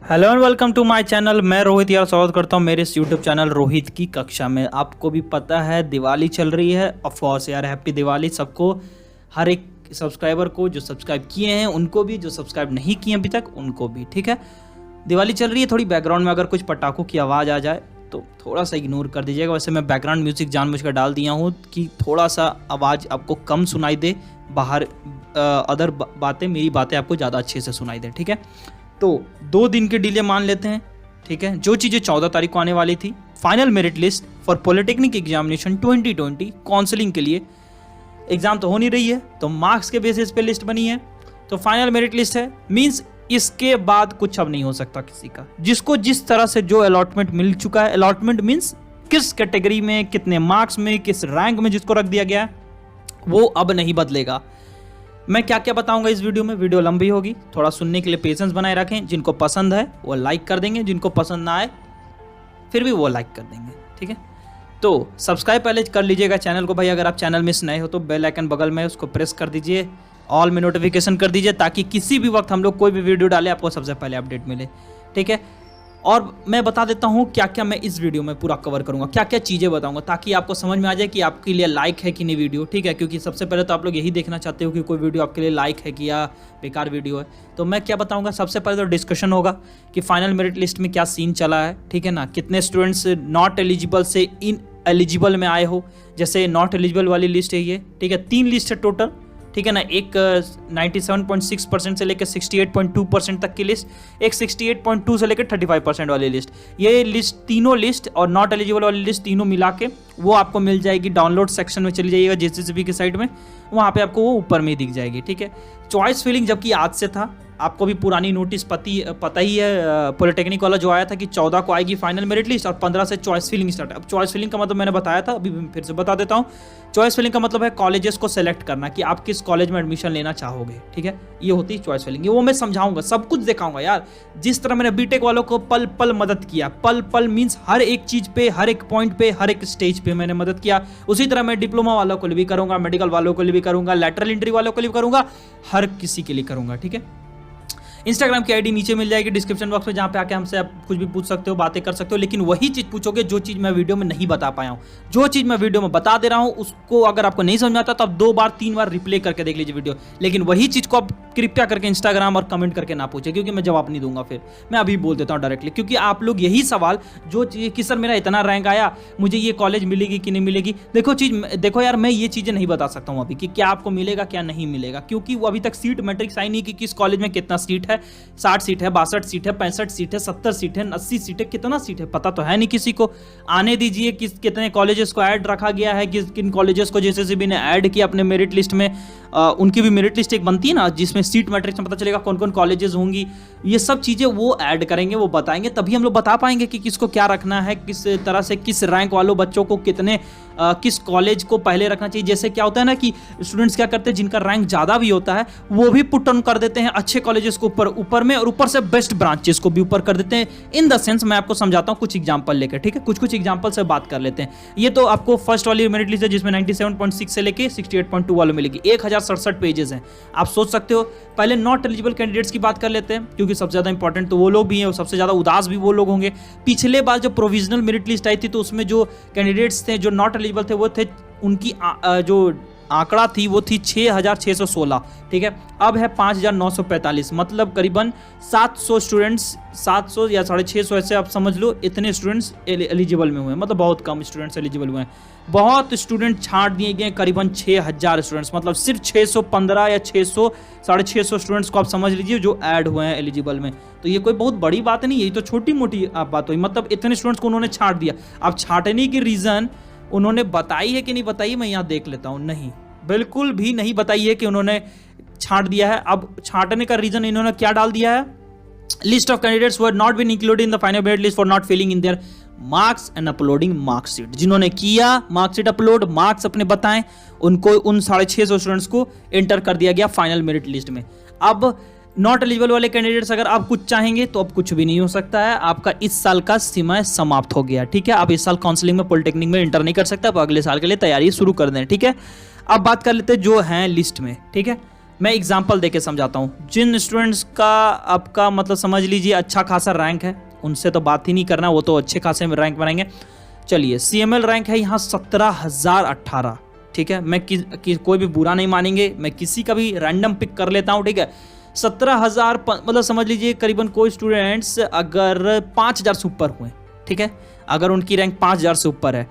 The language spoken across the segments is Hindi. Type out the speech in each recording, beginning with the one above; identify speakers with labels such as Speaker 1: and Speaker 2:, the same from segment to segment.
Speaker 1: Hello and welcome to my channel. मैं रोहित यार स्वागत करता हूँ मेरे इस यूट्यूब चैनल रोहित की कक्षा में। आपको भी पता है दिवाली चल रही है। ऑफ कोर्स यार हैप्पी दिवाली सबको, हर एक सब्सक्राइबर को, जो सब्सक्राइब किए हैं उनको भी, जो सब्सक्राइब नहीं किए अभी तक उनको भी। ठीक है, दिवाली चल रही है। थोड़ी बैकग्राउंड में अगर कुछ पटाखों की आवाज़ आ जाए तो थोड़ा सा इग्नोर कर दीजिएगा। वैसे मैं बैकग्राउंड म्यूजिक जानबूझकर डाल दिया हूँ कि थोड़ा सा आवाज़ आपको कम सुनाई दे, बाहर अदर बातें, मेरी बातें आपको ज़्यादा अच्छे से सुनाई दे। ठीक है, तो 2 दिन के डिले मान लेते हैं। ठीक है, जो चीज़ें 14 तारीख को आने वाली थी, final merit list for polytechnic examination 2020 counselling के लिए, एग्जाम तो हो नहीं रही है तो मार्क्स के बेसिस पे लिस्ट बनी है, तो फाइनल मेरिट लिस्ट है। मींस इसके बाद कुछ अब नहीं हो सकता किसी का। जिसको जिस तरह से जो अलॉटमेंट मिल चुका है, अलॉटमेंट मींस किस कैटेगरी में, कितने मार्क्स में, किस रैंक में जिसको रख दिया गया है, वो अब नहीं बदलेगा। मैं क्या क्या बताऊंगा इस वीडियो में, वीडियो लंबी होगी, थोड़ा सुनने के लिए पेशेंस बनाए रखें। जिनको पसंद है वो लाइक कर देंगे, जिनको पसंद ना आए फिर भी वो लाइक कर देंगे। ठीक है, तो सब्सक्राइब पहले कर लीजिएगा चैनल को भाई। अगर आप चैनल मिस नए हो तो बेल आइकन बगल में उसको प्रेस कर दीजिए, ऑल में नोटिफिकेशन कर दीजिए, ताकि किसी भी वक्त हम लोग कोई भी वीडियो डाले आपको सबसे पहले अपडेट मिले। ठीक है, और मैं बता देता हूँ क्या क्या मैं इस वीडियो में पूरा कवर करूँगा, क्या क्या चीज़ें बताऊँगा, ताकि आपको समझ में आ जाए कि आपके लिए लाइक है कि नहीं वीडियो। ठीक है, क्योंकि सबसे पहले तो आप लोग यही देखना चाहते हो कि कोई वीडियो आपके लिए लाइक है कि या बेकार वीडियो है। तो मैं क्या बताऊँगा, सबसे पहले तो डिस्कशन होगा कि फाइनल मेरिट लिस्ट में क्या सीन चला है। ठीक है ना, कितने स्टूडेंट्स नॉट एलिजिबल से इन एलिजिबल में आए हो। जैसे नॉट एलिजिबल वाली लिस्ट है ये। ठीक है, 3 लिस्ट है टोटल। ठीक है ना, एक 97.6% से लेकर 68.2% तक की लिस्ट, एक 68.2 से लेकर 35% वाली लिस्ट। ये लिस्ट, तीनों लिस्ट और नॉट एलिजिबल वाली लिस्ट तीनों मिला के वो आपको मिल जाएगी। डाउनलोड सेक्शन में चली जाइएगा JCCB की साइट में, वहाँ पे आपको वो ऊपर में दिख जाएगी। ठीक है, चॉइस फिलिंग जबकि आज से था, आपको भी पुरानी नोटिस पता ही है। पॉलिटेक्निक वाला जो आया था कि 14 को आएगी फाइनल मेरिट लिस्ट और 15 से चॉइस फिलिंग स्टार्ट है। अब चॉइस फिलिंग का मतलब मैंने बताया था, अभी फिर से बता देता हूँ। चॉइस फिलिंग का मतलब है कॉलेजेस को सेलेक्ट करना कि आप किस कॉलेज में एडमिशन लेना चाहोगे। ठीक है, ये होती है चॉइस फिलिंग। वो मैं समझाऊंगा, सब कुछ दिखाऊंगा यार। जिस तरह मैंने बीटेक वालों को पल पल मदद किया, पल पल मीन्स हर एक चीज़ पे, हर एक पॉइंट पे, हर एक स्टेज पे मैंने मदद किया, उसी तरह मैं डिप्लोमा वालों को भी करूँगा, मेडिकल वालों को भी करूँगा, लैटरल एंट्री वालों को भी करूँगा, हर किसी के लिए करूँगा। ठीक है, इंस्टाग्राम की आईडी नीचे मिल जाएगी डिस्क्रिप्शन बॉक्स में, जहाँ पे आके हमसे आप कुछ भी पूछ सकते हो, बातें कर सकते हो। लेकिन वही चीज़ पूछोगे जो चीज़ मैं वीडियो में नहीं बता पाया हूँ। जो चीज़ मैं वीडियो में बता दे रहा हूँ उसको अगर आपको नहीं समझ में आता तो आप 2 बार 3 बार रिप्ले करके देख लीजिए वीडियो। लेकिन वही चीज़ को आप कृपया करके इंस्टाग्राम और कमेंट करके ना पूछे, क्योंकि मैं जवाब नहीं दूंगा। फिर मैं अभी बोल देता हूँ डायरेक्टली, क्योंकि आप लोग यही सवाल जो कि सर मेरा इतना रैंक आया, मुझे ये कॉलेज मिलेगी कि नहीं मिलेगी। देखो यार, मैं ये चीज़ें नहीं बता सकता हूँ अभी कि क्या आपको मिलेगा क्या नहीं मिलेगा, क्योंकि वो अभी तक सीट मैट्रिक्स आई नहीं कि किस कॉलेज में कितना सीट है। 60 सीट है, 62 सीट है, 65 सीट है, 70 सीट है, 80 सीट है, कितना सीट है पता तो है नहीं किसी को। आने दीजिए कितने कॉलेजेस को ऐड रखा गया है, किन कॉलेजेस को JCCB ने ऐड किया अपने मेरिट लिस्ट में। उनकी भी मेरिट लिस्ट एक बनती है ना, जिसमें सीट मैट्रिक्स में पता चलेगा कौन कौन कॉलेजेस होंगी। ये सब चीज़ें वो ऐड करेंगे, वो बताएंगे, तभी हम लोग बता पाएंगे कि किसको क्या रखना है, किस तरह से, किस रैंक वालों बच्चों को कितने किस कॉलेज को पहले रखना चाहिए। जैसे क्या होता है ना कि स्टूडेंट्स क्या करते हैं, जिनका रैंक ज़्यादा भी होता है वो भी पुट ऑन कर देते हैं अच्छे कॉलेजेस को ऊपर में, और ऊपर से बेस्ट ब्रांचेस को भी ऊपर कर देते हैं। इन द सेंस मैं आपको समझाता हूँ कुछ एग्जांपल लेकर। ठीक है, कुछ एग्जांपल से बात कर लेते हैं। ये तो आपको फर्स्ट वाली मेरिट लिस्ट है जिसमें 97.6 से लेके 68.2 वालों मिलेगी। 1067 पेजेस हैं। आप सोच सकते हो। पहले नॉट एलिजिबल कैंडिडेट्स की बात कर लेते हैं, क्योंकि सबसे ज़्यादा इंपॉर्टेंट तो वो लोग भी हैं और सबसे ज़्यादा उदास भी वो लोग होंगे। पिछले बार जो प्रोविजनल मेरिट लिस्ट आई थी तो उसमें जो कैंडिडेट्स थे जो नॉट एलिजिबल थे वो थे, उनकी जो आंकड़ा थी वो थी 6616। ठीक है, अब है 5945, मतलब करीबन 700 स्टूडेंट्स, 700 या 650 ऐसे आप समझ लो, इतने स्टूडेंट्स एलिजिबल में हुए हैं। मतलब बहुत कम स्टूडेंट्स एलिजिबल हुए हैं। बहुत स्टूडेंट छांट दिए गए, करीबन 6000 स्टूडेंट्स, मतलब सिर्फ 615 या 600 650 स्टूडेंट्स को आप समझ लीजिए जो ऐड हुए हैं एलिजिबल में। तो ये कोई बहुत बड़ी बात नहीं है, ये तो छोटी मोटी बात हुई। मतलब इतने स्टूडेंट्स को उन्होंने छांट दिया। अब छांटने की रीज़न उन्होंने बताई है कि नहीं बताई, मैं यहाँ देख लेता हूँ। नहीं, बिल्कुल भी नहीं बताई है कि उन्होंने छांट दिया है। अब छांटने का रीजन इन्होंने क्या डाल दिया है, list of candidates were not been included in the final merit list for not filling in their marks and uploading marksheet. जिन्होंने किया मार्कशीट अपलोड, मार्क्स अपने बताएं, उनको उन 650 स्टूडेंट्स को एंटर कर दिया गया फाइनल मेरिट लिस्ट में। अब नॉट एलिजिबल वाले कैंडिडेट्स अगर आप कुछ चाहेंगे तो अब कुछ भी नहीं हो सकता है। आपका इस साल का सीमा समाप्त हो गया। ठीक है, आप इस साल काउंसलिंग में पॉलिटेक्निक में एंटर नहीं कर सकते, आप अगले साल के लिए तैयारी शुरू कर दें। ठीक है, अब बात कर लेते हैं जो हैं लिस्ट में। ठीक है, मैं एग्जाम्पल देके समझाता हूँ। जिन स्टूडेंट्स का आपका मतलब समझ लीजिए अच्छा खासा रैंक है, उनसे तो बात ही नहीं करना, वो तो अच्छे खासे रैंक बनाएंगे। चलिए CML रैंक है यहाँ 17,018, ठीक है। मैं कोई भी बुरा नहीं मानेंगे, मैं किसी का भी रैंडम पिक कर लेता हूँ, ठीक है। 17,000 मतलब समझ लीजिए करीबन कोई स्टूडेंट्स अगर 5,000 से ऊपर हुए, ठीक है, अगर उनकी रैंक 5,000 से ऊपर है,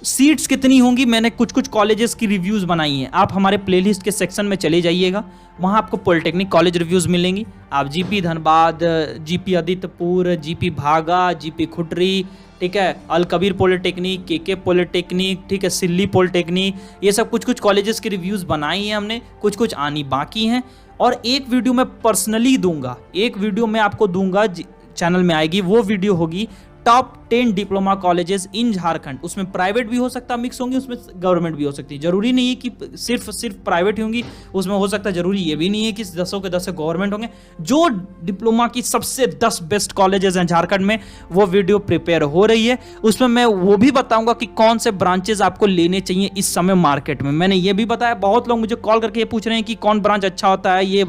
Speaker 1: सीट्स कितनी होंगी, मैंने कुछ कुछ कॉलेजेस की रिव्यूज़ बनाई हैं। आप हमारे प्लेलिस्ट के सेक्शन में चले जाइएगा, वहाँ आपको पॉलिटेक्निक कॉलेज रिव्यूज़ मिलेंगी। आप GP Dhanbad, GP Adityapur, GP भागा, GP खुटरी, ठीक है, अल कबीर पॉलिटेक्निक, KK पॉलिटेक्निक, ठीक है, सिल्ली पॉलिटेक्निक, ये सब कुछ कुछ कॉलेजेस की रिव्यूज़ बनाई हैं हमने, कुछ कुछ आनी बाकी हैं। और एक वीडियो मैं पर्सनली दूंगा, एक वीडियो मैं आपको दूंगा, चैनल में आएगी, वो वीडियो होगी top 10 diploma colleges in Jharkhand. उसमें प्राइवेट भी हो सकता है, मिक्स होंगी, उसमें गवर्नमेंट भी हो सकती है। जरूरी नहीं है कि सिर्फ प्राइवेट ही होंगी, उसमें हो सकता है, जरूरी ये भी नहीं है कि 10 के 10 गवर्नमेंट होंगे। जो डिप्लोमा की सबसे 10 बेस्ट कॉलेजेस हैं झारखंड में, वो वीडियो प्रिपेयर हो रही है। उसमें मैं वो भी बताऊंगा कि कौन से ब्रांचेज आपको लेने चाहिए इस समय मार्केट में। मैंने ये भी बताया, बहुत लोग मुझे कॉल करके ये पूछ रहे हैं कि कौन ब्रांच अच्छा होता है, ये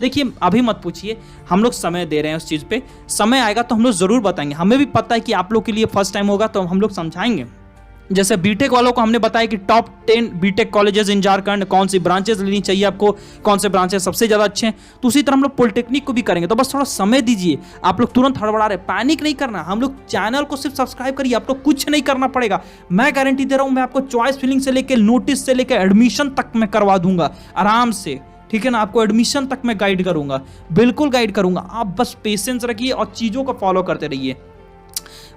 Speaker 1: देखिए अभी मत पूछिए, हम लोग समय दे रहे हैं उस चीज़ पे, समय आएगा तो हम लोग ज़रूर बताएंगे। हमें भी पता है कि आप लोग के लिए फर्स्ट टाइम होगा, तो हम लोग समझाएंगे। जैसे बीटेक वालों को हमने बताया कि top 10 BTech colleges in Jharkhand, कौन सी ब्रांचेस लेनी चाहिए आपको, कौन से ब्रांचेस सबसे ज़्यादा अच्छे हैं, तो उसी तरह हम लोग पॉलिटेक्निक को भी करेंगे। तो बस थोड़ा समय दीजिए, आप लोग तुरंत हड़बड़ा रहे, पैनिक नहीं करना। हम लोग चैनल को सिर्फ सब्सक्राइब करिए, आप लोग कुछ नहीं करना पड़ेगा। मैं गारंटी दे रहा हूँ, मैं आपको चॉइस फिलिंग से लेकर नोटिस से लेकर एडमिशन तक मैं करवा दूंगा आराम से, ठीक है ना। आपको एडमिशन तक मैं गाइड करूंगा, बिल्कुल गाइड करूंगा। आप बस पेशेंस रखिए और चीज़ों को फॉलो करते रहिए।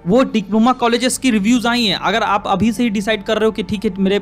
Speaker 1: वो डिप्लोमा कॉलेजेस की रिव्यूज आई हैं, अगर आप अभी से ही डिसाइड कर रहे हो कि ठीक है मेरे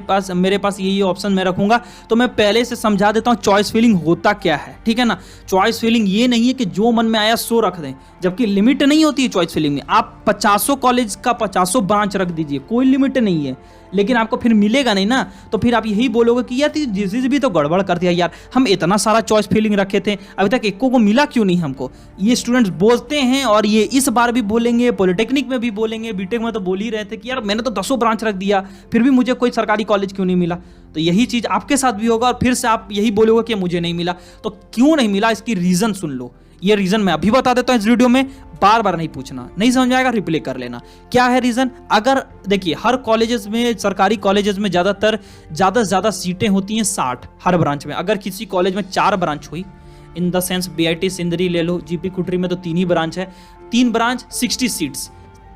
Speaker 1: पास ये ऑप्शन मैं रखूंगा, तो मैं पहले से समझा देता हूँ चॉइस फिलिंग होता क्या है, ठीक है ना। चॉइस फिलिंग ये नहीं है कि जो मन में आया सो रख दें, जबकि लिमिट नहीं होती है चॉइस फिलिंग में। आप 50 कॉलेज का 50 ब्रांच रख दीजिए, कोई लिमिट नहीं है, लेकिन आपको फिर मिलेगा नहीं ना। तो फिर आप यही बोलोगे कि यार जिस भी तो गड़बड़ कर दिया यार, हम इतना सारा चॉइस फिलिंग रखे थे, अभी तक एको को मिला क्यों नहीं हमको। ये स्टूडेंट्स बोलते हैं और ये इस बार भी बोलेंगे, पॉलिटेक्निक में भी बोलेंगे, बीटेक में तो बोल ही रहे थे कि यार मैंने तो 10 ब्रांच रख दिया, फिर भी मुझे कोई सरकारी कॉलेज क्यों नहीं मिला। तो यही चीज़ आपके साथ भी होगा और फिर से आप यही बोलोगे कि मुझे नहीं मिला। तो क्यों नहीं मिला, इसकी रीज़न सुन लो। ये रीज़न मैं अभी बता देता हूँ इस वीडियो में, बार बार नहीं पूछना, नहीं समझ आएगा रिप्ले कर लेना। क्या है रीज़न? अगर देखिए हर कॉलेजेस में, सरकारी कॉलेजेस में ज़्यादा से ज़्यादा सीटें होती हैं 60 हर ब्रांच में। अगर किसी कॉलेज में 4 ब्रांच हुई, in the sense BIT Sindri ले लो, GP खुटरी में तो 3 ही ब्रांच है, 3 ब्रांच 60 सीट्स,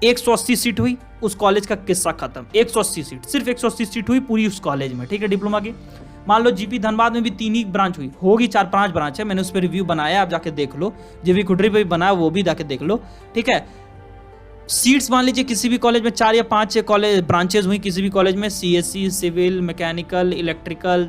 Speaker 1: 180 सीट हुई, उस कॉलेज का किस्सा खत्म। 180 सीट, सिर्फ 180 सीट हुई पूरी उस कॉलेज में, ठीक है, डिप्लोमा की। मान लो GP धनबाद में भी 3 ही ब्रांच हुई, होगी 4-5 ब्रांच है, मैंने उस पर रिव्यू बनाया, आप जाके देख लो। GP खुटरी पे भी बनाया, वो भी जाके देख लो, ठीक है। सीट्स मान लीजिए किसी भी कॉलेज में 4 या 5 कॉलेज ब्रांचेज हुई, किसी भी कॉलेज में CSE, civil, mechanical, electrical,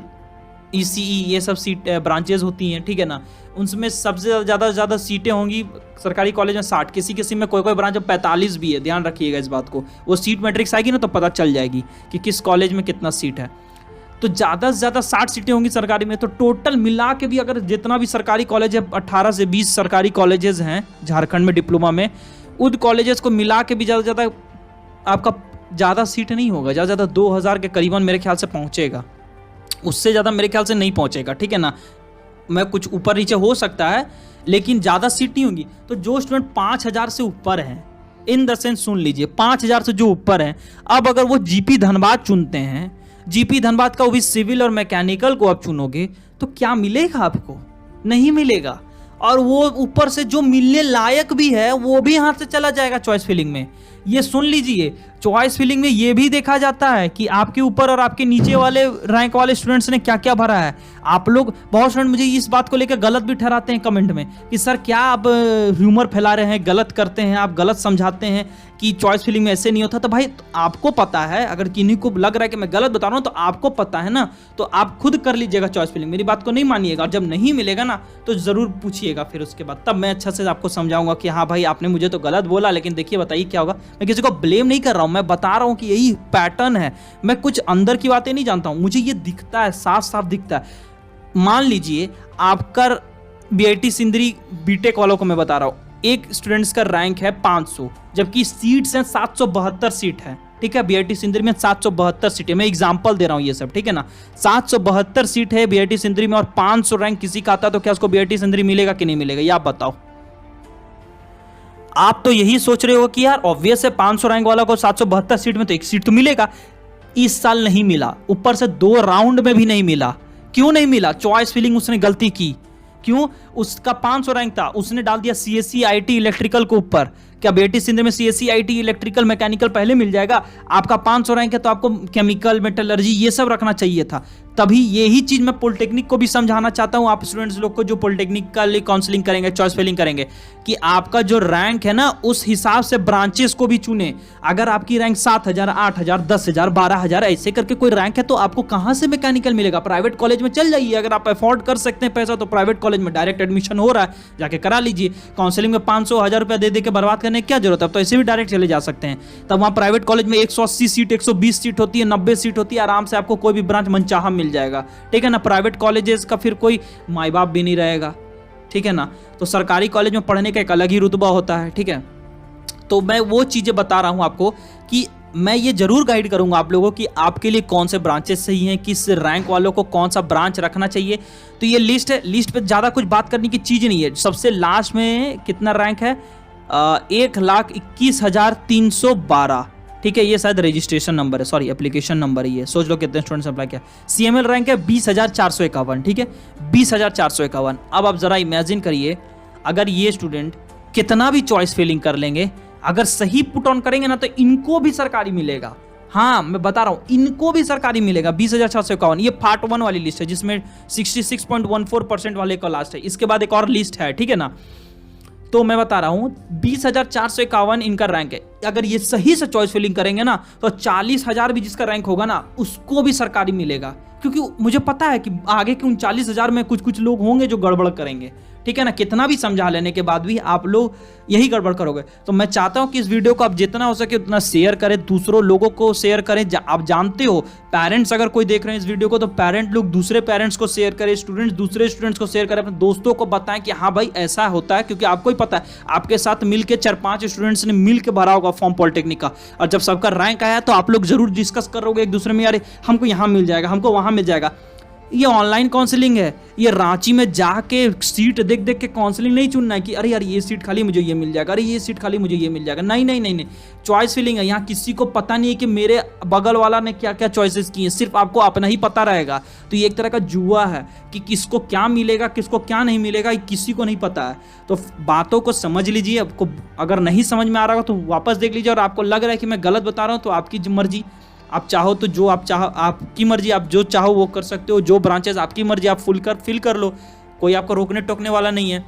Speaker 1: ECE, ये सब सीट ब्रांचेज होती हैं, ठीक है ना। उनमें सबसे ज़्यादा सीटें होंगी सरकारी कॉलेज में 60, किसी में कोई ब्रांच में 45 भी है, ध्यान रखिएगा इस बात को। वो सीट मैट्रिक्स आएगी ना तो पता चल जाएगी कि किस कॉलेज में कितना सीट है। तो ज़्यादा से ज़्यादा 60 सीटें होंगी सरकारी में। तो टोटल मिला के भी अगर जितना भी सरकारी कॉलेज है, 18 से 20 सरकारी कॉलेजेस हैं झारखंड में डिप्लोमा में, उन कॉलेजेस को मिला के भी ज़्यादा से ज़्यादा आपका ज़्यादा सीट नहीं होगा, ज़्यादा से ज़्यादा 2000 के करीबन मेरे ख्याल से पहुँचेगा, उससे ज़्यादा मेरे ख्याल से नहीं पहुँचेगा, ठीक है ना। मैं कुछ ऊपर नीचे हो सकता है, लेकिन ज़्यादा सीट नहीं होंगी। तो जो स्टूडेंट 5000 से ऊपर हैं, इन द सेंस सुन लीजिए, 5000 से जो ऊपर हैं, अब अगर वो GP धनबाद चुनते हैं, GP धनबाद का वो भी सिविल और मैकेनिकल को आप चुनोगे, तो क्या मिलेगा आपको? नहीं मिलेगा। और वो ऊपर से जो मिलने लायक भी है वो भी हाथ से चला जाएगा चॉइस फिलिंग में। ये सुन लीजिए, चॉइस फिलिंग में ये भी देखा जाता है कि आपके ऊपर और आपके नीचे वाले रैंक वाले स्टूडेंट्स ने क्या क्या भरा है। आप लोग, बहुत स्टूडेंट मुझे इस बात को लेकर गलत भी ठहराते हैं कमेंट में कि सर क्या आप ह्यूमर फैला रहे हैं, गलत करते हैं, आप गलत समझाते हैं कि चॉइस फिलिंग में ऐसे नहीं होता। तो भाई आपको पता है, अगर किन्हीं को लग रहा है कि मैं गलत बता रहा हूँ तो आपको पता है ना, तो आप खुद कर लीजिएगा चॉइस फिलिंग, मेरी बात को नहीं मानिएगा। और जब नहीं मिलेगा ना तो ज़रूर पूछिएगा, फिर उसके बाद तब मैं अच्छा से आपको समझाऊंगा कि हाँ भाई आपने मुझे तो गलत बोला, लेकिन देखिए बताइए क्या होगा। मैं किसी को ब्लेम नहीं कर रहा हूँ, मैं बता रहा हूँ कि यही पैटर्न है। मैं कुछ अंदर की बातें नहीं जानता हूँ, मुझे ये दिखता है, साफ साफ दिखता है। मान लीजिए आपका BIT सिंदरी बीटेक वालों को मैं बता रहा हूँ, एक स्टूडेंट्स का रैंक है 500, जबकि सीट्स हैं 772 सीट है, ठीक है। बीआईटी सिंदरी में 772 सीट है, मैं एग्जांपल दे रहा हूं ये सब, ठीक है ना। 772 सीट है बीआईटी सिंदरी में और 500 रैंक किसी का आता तो क्या उसको बीआईटी सिंदरी मिलेगा कि नहीं मिलेगा, ये आप बताओ। आप तो यही सोच रहे हो कि यार ऑब्वियस है 500 रैंक वाला को 772 सीट में तो एक सीट तो मिलेगा। इस साल नहीं मिला, ऊपर से 2 राउंड में भी नहीं मिला। क्यों नहीं मिला? चॉइस फिलिंग उसने गलती की। क्यों? उसका 500 रैंक था, उसने डाल दिया सीएससी आईटी इलेक्ट्रिकल के ऊपर। क्या बीआईटी सिंदरी में सीएससी आईटी इलेक्ट्रिकल मैकेनिकल पहले मिल जाएगा? आपका 500 रैंक है तो आपको केमिकल मेटलर्जी ये सब रखना चाहिए था। तभी यही चीज मैं पॉलिटेक्निक को भी समझाना चाहता हूं, आप स्टूडेंट्स लोग को जो पॉलिटेक्निक का लिए काउंसलिंग करेंगे, चॉइस फिलिंग करेंगे, कि आपका जो रैंक है ना उस हिसाब से ब्रांचेस को भी चुने। अगर आपकी रैंक 7000, 8000, 10000, 12000 ऐसे करके कोई रैंक है तो आपको कहां से मैकेनिकल मिलेगा? प्राइवेट कॉलेज में चल जाइए, अगर आप अफोर्ड कर सकते हैं पैसा तो प्राइवेट कॉलेज में डायरेक्ट एडमिशन हो रहा है, जाके करा लीजिए। काउंसलिंग में 500 1000 रुपया दे के बर्बाद करने की क्या जरूरत है? तो ऐसे भी डायरेक्ट चले जा सकते हैं। तब वहां प्राइवेट कॉलेज में 180 सीट, 120 सीट होती है, 90 सीट होती है, आराम से आपको कोई भी ब्रांच मनचाहा मिल जाएगा, ठीक है ना। प्राइवेट कॉलेजेस का फिर कोई माई बाप भी नहीं रहेगा, ठीक है ना। तो सरकारी कॉलेज में पढ़ने का एक अलग ही रुतबा होता है, ठीक है। तो मैं वो चीजें बता रहा हूं आपको कि मैं ये जरूर गाइड करूंगा आप लोगों की आपके लिए कौन से ब्रांचेस सही हैं, किस रैंक वालों को कौन सा ब्रांच रखना चाहिए। तो ये लिस्ट है, लिस्ट पे ज्यादा कुछ बात करने की चीज नहीं है। सबसे लास्ट में कितना रैंक है? 1,21,312, ठीक है। ये शायद रजिस्ट्रेशन नंबर है, सॉरी एप्लीकेशन नंबर है ये। सोच लो कितने स्टूडेंट्स अप्लाई किया। सीएमएल रैंक है 20,451, ठीक है, 20,451। अब आप जरा इमेजिन करिए, अगर ये स्टूडेंट कितना भी चॉइस फिलिंग कर लेंगे, अगर सही पुट ऑन करेंगे ना तो इनको भी सरकारी मिलेगा। हाँ मैं बता रहा हूं, इनको भी सरकारी मिलेगा 20,451। ये पार्ट 1 वाली लिस्ट है जिसमें 66.14% वाले का लास्ट है। इसके बाद एक और लिस्ट है, ठीक है ना। तो मैं बता रहा हूं 20,451 इनका रैंक है। अगर ये सही से चॉइस फिलिंग करेंगे ना तो 40,000 भी जिसका रैंक होगा ना उसको भी सरकारी मिलेगा, क्योंकि मुझे पता है कि आगे के 39,000 में कुछ लोग होंगे जो गड़बड़ करेंगे, ठीक है ना। कितना भी समझा लेने के बाद भी आप लोग यही गड़बड़ करोगे। तो मैं चाहता हूं कि इस वीडियो को आप जितना हो सके उतना शेयर करें, दूसरों लोगों को शेयर करें। आप जानते हो पेरेंट्स अगर कोई देख रहे हैं इस वीडियो को तो पेरेंट लोग दूसरे पेरेंट्स को शेयर करें, स्टूडेंट्स दूसरे स्टूडेंट्स को शेयर करें, अपने दोस्तों को बताएं कि हाँ भाई ऐसा होता है। क्योंकि आपको ही पता है आपके साथ मिलकर 4-5 स्टूडेंट्स ने मिलकर भरा होगा फॉर्म पॉलिटेक्निक का, और जब सबका रैंक आया तो आप लोग जरूर डिस्कस करोगे एक दूसरे में, यार हमको यहाँ मिल जाएगा, हमको वहाँ मिल जाएगा। ये ऑनलाइन काउंसलिंग है, ये रांची में जाके सीट देख देख के काउंसलिंग नहीं चुनना है कि अरे यार ये सीट खाली मुझे ये मिल जाएगा, अरे ये सीट खाली मुझे ये मिल जाएगा। नहीं नहीं नहीं नहीं, चॉइस फिलिंग है। यहाँ किसी को पता नहीं है कि मेरे बगल वाला ने क्या क्या चॉइसेस की हैं, सिर्फ आपको अपना ही पता रहेगा। तो ये एक तरह का जुआ है कि किसको क्या मिलेगा किसको क्या नहीं मिलेगा, किसी को नहीं पता है। तो बातों को समझ लीजिए। आपको अगर नहीं समझ में आ रहा हो तो वापस देख लीजिए, और आपको लग रहा है कि मैं गलत बता रहा हूँ तो आपकी मर्जी। आप चाहो तो जो आप चाहो, आपकी मर्जी, आप जो चाहो वो कर सकते हो। जो ब्रांचेस आपकी मर्जी आप फिल कर लो, कोई आपको रोकने टोकने वाला नहीं है।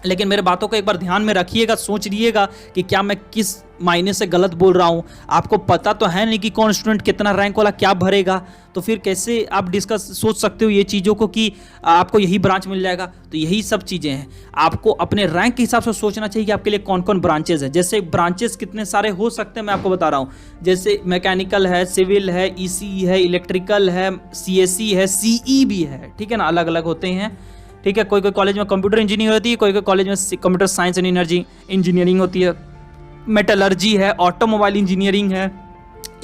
Speaker 1: लेकिन मेरे बातों को एक बार ध्यान में रखिएगा, सोच लीजिएगा कि क्या मैं किस मायने से गलत बोल रहा हूं। आपको पता तो है नहीं कि कौन स्टूडेंट कितना रैंक वाला क्या भरेगा, तो फिर कैसे आप सोच सकते हो ये चीज़ों को कि आपको यही ब्रांच मिल जाएगा। तो यही सब चीज़ें हैं, आपको अपने रैंक के हिसाब से सोचना चाहिए कि आपके लिए कौन कौन ब्रांचेस है। जैसे ब्रांचेस कितने सारे हो सकते हैं मैं आपको बता रहा हूँ। जैसे मैकेनिकल है, सिविल है, ईसीई है, इलेक्ट्रिकल है, सीएसई है, सीई भी है, ठीक है ना, अलग अलग होते हैं, ठीक है। कोई कोई कॉलेज में कंप्यूटर इंजीनियरिंग होती है, कोई कोई कॉलेज में computer science and energy engineering होती है, मेटलर्जी है, ऑटोमोबाइल इंजीनियरिंग है,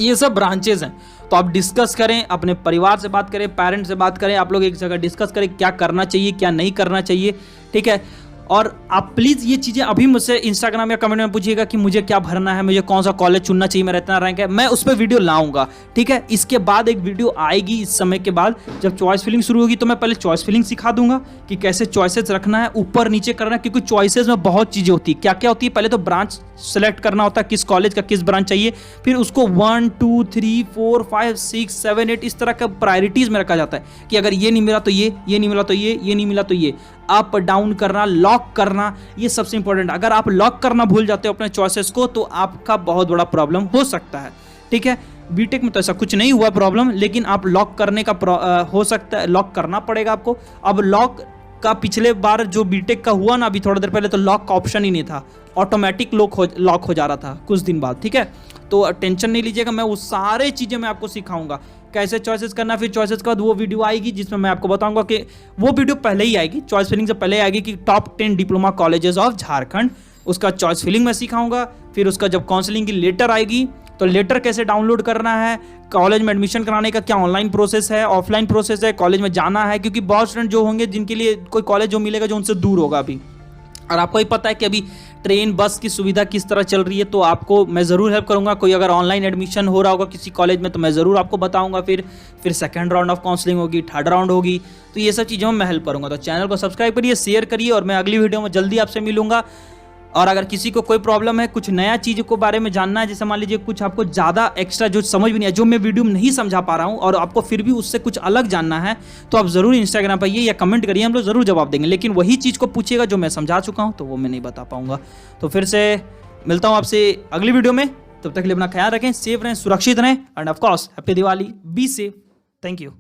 Speaker 1: ये सब ब्रांचेस हैं। तो आप डिस्कस करें, अपने परिवार से बात करें, पेरेंट्स से बात करें, आप लोग एक जगह डिस्कस करें क्या करना चाहिए क्या नहीं करना चाहिए, ठीक है। और आप प्लीज़ ये चीज़ें अभी मुझसे इंस्टाग्राम या कमेंट में पूछिएगा कि मुझे क्या भरना है, मुझे कौन सा कॉलेज चुनना चाहिए, मेरा इतना रैंक है, मैं उस पर वीडियो लाऊंगा, ठीक है। इसके बाद एक वीडियो आएगी इस समय के बाद, जब चॉइस फिलिंग शुरू होगी तो मैं पहले चॉइस फिलिंग सिखा दूंगा कि कैसे चॉइसेस रखना है, ऊपर नीचे करना है, क्योंकि चॉइसेस में बहुत चीज़ें होती है। क्या क्या होती है? पहले तो ब्रांच सेलेक्ट करना होता है, किस कॉलेज का किस ब्रांच चाहिए, फिर उसको 1 2 3 4 5 6 7 8 इस तरह का प्रायोरिटीज़ में रखा जाता है कि अगर ये नहीं मिला तो ये नहीं मिला तो ये नहीं मिला तो ये, अप डाउन करना, लॉक करना, ये सबसे इंपॉर्टेंट। अगर आप लॉक करना भूल जाते हो अपने चॉइसेस को तो आपका बहुत बड़ा प्रॉब्लम हो सकता है, ठीक है। बीटेक में तो ऐसा कुछ नहीं हुआ प्रॉब्लम, लेकिन आप लॉक करने का हो सकता है, लॉक करना पड़ेगा आपको। अब लॉक का पिछले बार जो बीटेक का हुआ ना अभी थोड़ी देर पहले, तो लॉक का ऑप्शन ही नहीं था, ऑटोमेटिक लॉक हो जा रहा था कुछ दिन बाद, ठीक है। तो टेंशन नहीं लीजिएगा, मैं वो सारे चीज़ें मैं आपको सिखाऊंगा कैसे चॉइसेस करना। फिर चॉइसेस के बाद वो वीडियो आएगी जिसमें मैं आपको बताऊंगा कि वो वीडियो पहले ही आएगी, चॉइस फिलिंग से पहले आएगी कि top 10 diploma colleges of Jharkhand, उसका चॉइस फिलिंग में सिखाऊंगा। फिर उसका जब काउंसलिंग की लेटर आएगी तो लेटर कैसे डाउनलोड करना है, कॉलेज में एडमिशन कराने का क्या ऑनलाइन प्रोसेस है, ऑफलाइन प्रोसेस है, कॉलेज में जाना है, क्योंकि बहुत स्टूडेंट जो होंगे जिनके लिए कोई कॉलेज जो मिलेगा जो उनसे दूर होगा अभी, और आपको ही पता है कि अभी ट्रेन बस की सुविधा किस तरह चल रही है, तो आपको मैं ज़रूर हेल्प करूंगा। कोई अगर ऑनलाइन एडमिशन हो रहा होगा किसी कॉलेज में तो मैं ज़रूर आपको बताऊंगा। फिर सेकंड राउंड ऑफ काउंसलिंग होगी, थर्ड राउंड होगी, तो ये सब चीज़ों में मैं हेल्प करूंगा। तो चैनल को सब्सक्राइब करिए, शेयर करिए, और मैं अगली वीडियो में जल्दी आपसे मिलूंगा। और अगर किसी को कोई प्रॉब्लम है, कुछ नया चीज़ को बारे में जानना है, जैसे मान लीजिए कुछ आपको ज़्यादा एक्स्ट्रा जो समझ भी नहीं है, जो मैं वीडियो में नहीं समझा पा रहा हूँ, और आपको फिर भी उससे कुछ अलग जानना है, तो आप ज़रूर इंस्टाग्राम पर आइए या कमेंट करिए, हम लोग ज़रूर जवाब देंगे। लेकिन वही चीज़ को पूछिएगा जो मैं समझा चुका हूँ, तो वो मैं नहीं बता पाऊँगा। तो फिर से मिलता हूँ आपसे अगली वीडियो में, तब तक के लिए अपना ख्याल रखें, सेफ रहें, सुरक्षित रहें, and of course happy Diwali, be safe. Thank you.